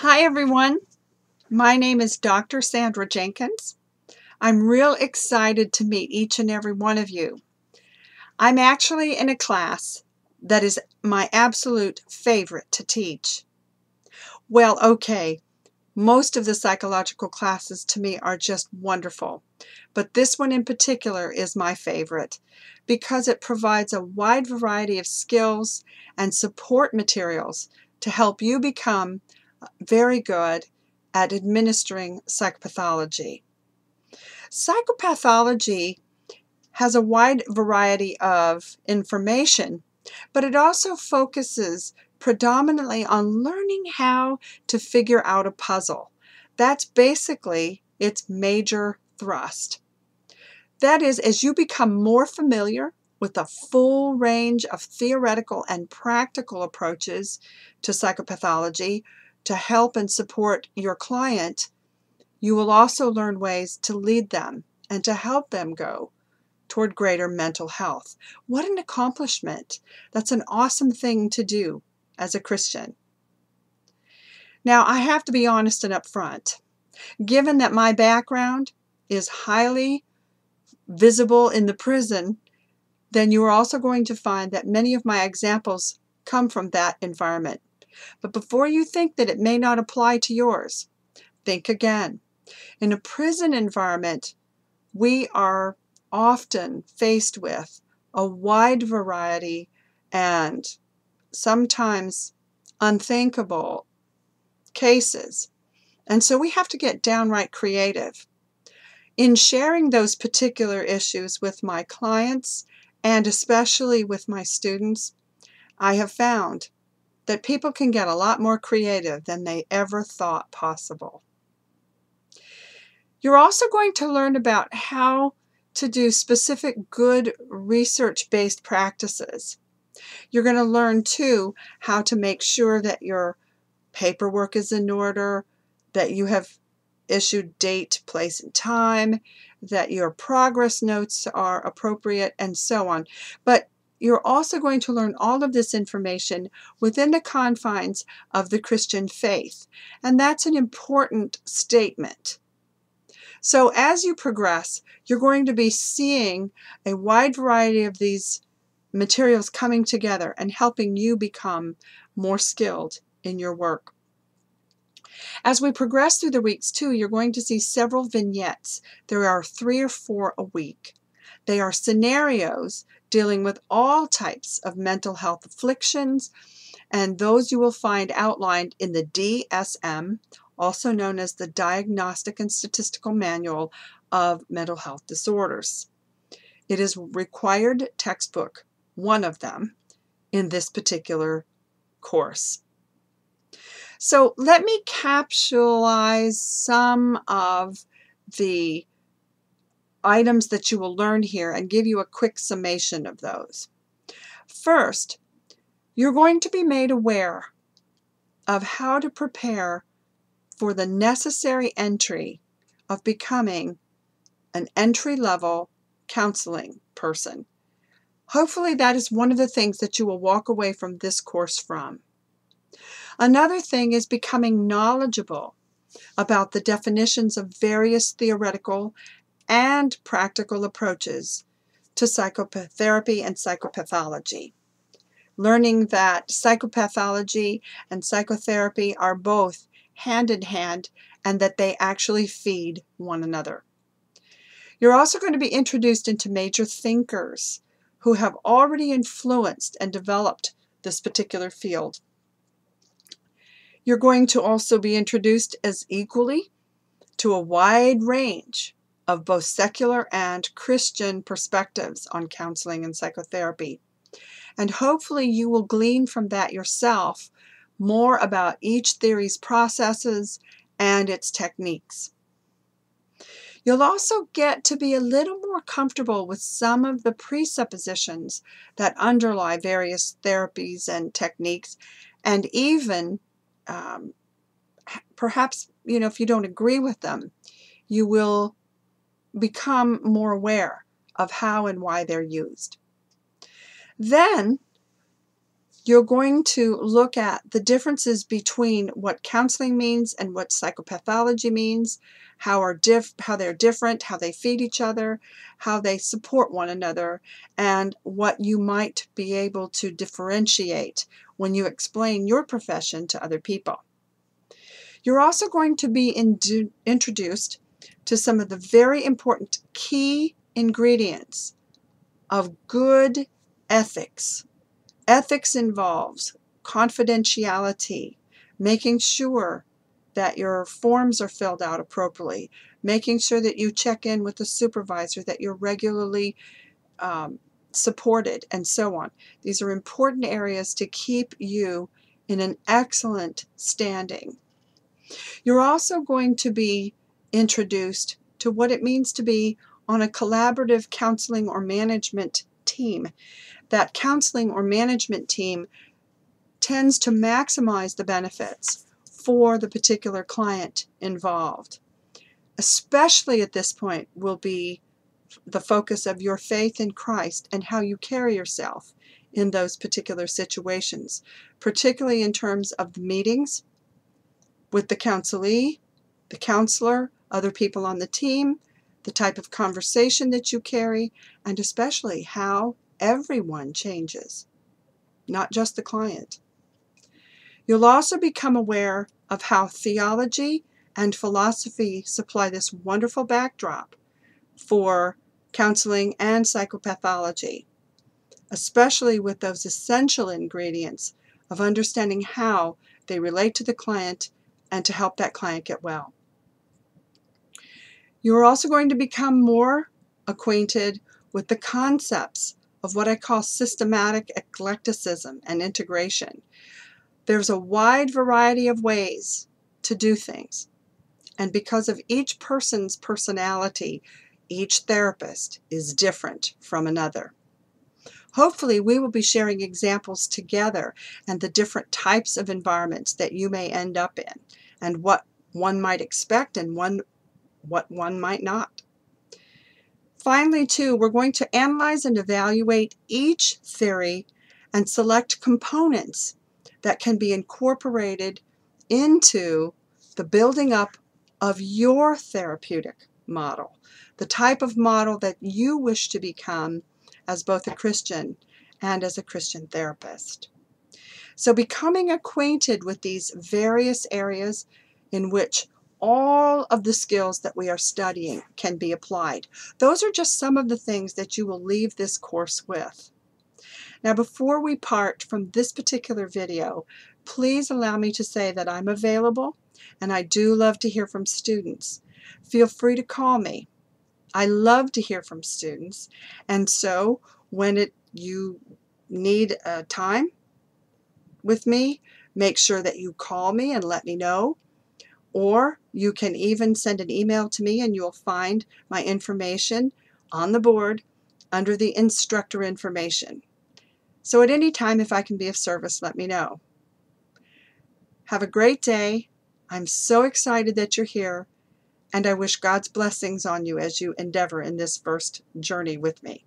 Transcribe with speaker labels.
Speaker 1: Hi everyone, my name is Dr. Sandra Jenkins. I'm real excited to meet each and every one of you. I'm actually in a class that is my absolute favorite to teach. Well, okay, most of the psychological classes to me are just wonderful, but this one in particular is my favorite because it provides a wide variety of skills and support materials to help you become very good at administering psychopathology. Psychopathology has a wide variety of information, but it also focuses predominantly on learning how to figure out a puzzle. That's basically its major thrust. That is, as you become more familiar with the full range of theoretical and practical approaches to psychopathology to help and support your client, you will also learn ways to lead them and to help them go toward greater mental health. What an accomplishment! That's an awesome thing to do as a Christian. Now, I have to be honest and upfront. Given that my background is highly visible in the prison, then you are also going to find that many of my examples come from that environment. But before you think that it may not apply to yours, think again. In a prison environment, we are often faced with a wide variety and sometimes unthinkable cases. And so we have to get downright creative. In sharing those particular issues with my clients and especially with my students, I have found that people can get a lot more creative than they ever thought possible. You're also going to learn about how to do specific good research-based practices. You're going to learn, too, how to make sure that your paperwork is in order, that you have issued date, place, and time, that your progress notes are appropriate, and so on. But you're also going to learn all of this information within the confines of the Christian faith, and that's an important statement. So as you progress, you're going to be seeing a wide variety of these materials coming together and helping you become more skilled in your work. As we progress through the weeks too, you're going to see several vignettes. There are 3 or 4 a week. They are scenarios dealing with all types of mental health afflictions, and those you will find outlined in the DSM, also known as the Diagnostic and Statistical Manual of Mental Health Disorders. It is required textbook, one of them, in this particular course. So let me capsulize some of the items that you will learn here and give you a quick summation of those. First, you're going to be made aware of how to prepare for the necessary entry of becoming an entry-level counseling person. Hopefully that is one of the things that you will walk away from this course from. Another thing is becoming knowledgeable about the definitions of various theoretical and practical approaches to psychotherapy and psychopathology. Learning that psychopathology and psychotherapy are both hand in hand and that they actually feed one another. You're also going to be introduced into major thinkers who have already influenced and developed this particular field. You're going to also be introduced as equally to a wide range of both secular and Christian perspectives on counseling and psychotherapy. And hopefully you will glean from that yourself more about each theory's processes and its techniques. You'll also get to be a little more comfortable with some of the presuppositions that underlie various therapies and techniques, and even perhaps, if you don't agree with them, you will become more aware of how and why they're used. Then You're going to look at the differences between what counseling means and what psychopathology means, how they're different, how they feed each other, how they support one another, and what you might be able to differentiate when you explain your profession to other people. You're also going to be introduced to some of the very important key ingredients of good ethics. Ethics involves confidentiality, making sure that your forms are filled out appropriately, making sure that you check in with the supervisor, that you're regularly supported, and so on. These are important areas to keep you in an excellent standing. You're also going to be introduced to what it means to be on a collaborative counseling or management team. That counseling or management team tends to maximize the benefits for the particular client involved. Especially at this point will be the focus of your faith in Christ and how you carry yourself in those particular situations, particularly in terms of the meetings with the counselee, the counselor, other people on the team, the type of conversation that you carry, and especially how everyone changes, not just the client. You'll also become aware of how theology and philosophy supply this wonderful backdrop for counseling and psychopathology, especially with those essential ingredients of understanding how they relate to the client and to help that client get well. You're also going to become more acquainted with the concepts of what I call systematic eclecticism and integration. There's a wide variety of ways to do things, and because of each person's personality, each therapist is different from another. Hopefully, we will be sharing examples together and the different types of environments that you may end up in, and what one might expect and what one might not. Finally, too, we're going to analyze and evaluate each theory and select components that can be incorporated into the building up of your therapeutic model, the type of model that you wish to become as both a Christian and as a Christian therapist. So becoming acquainted with these various areas in which all of the skills that we are studying can be applied. Those are just some of the things that you will leave this course with. Now, before we part from this particular video, please allow me to say that I'm available, and I do love to hear from students. Feel free to call me. I love to hear from students, and so when you need a time with me, make sure that you call me and let me know. Or you can even send an email to me and you'll find my information on the board under the instructor information. So at any time, if I can be of service, let me know. Have a great day. I'm so excited that you're here, and I wish God's blessings on you as you endeavor in this first journey with me.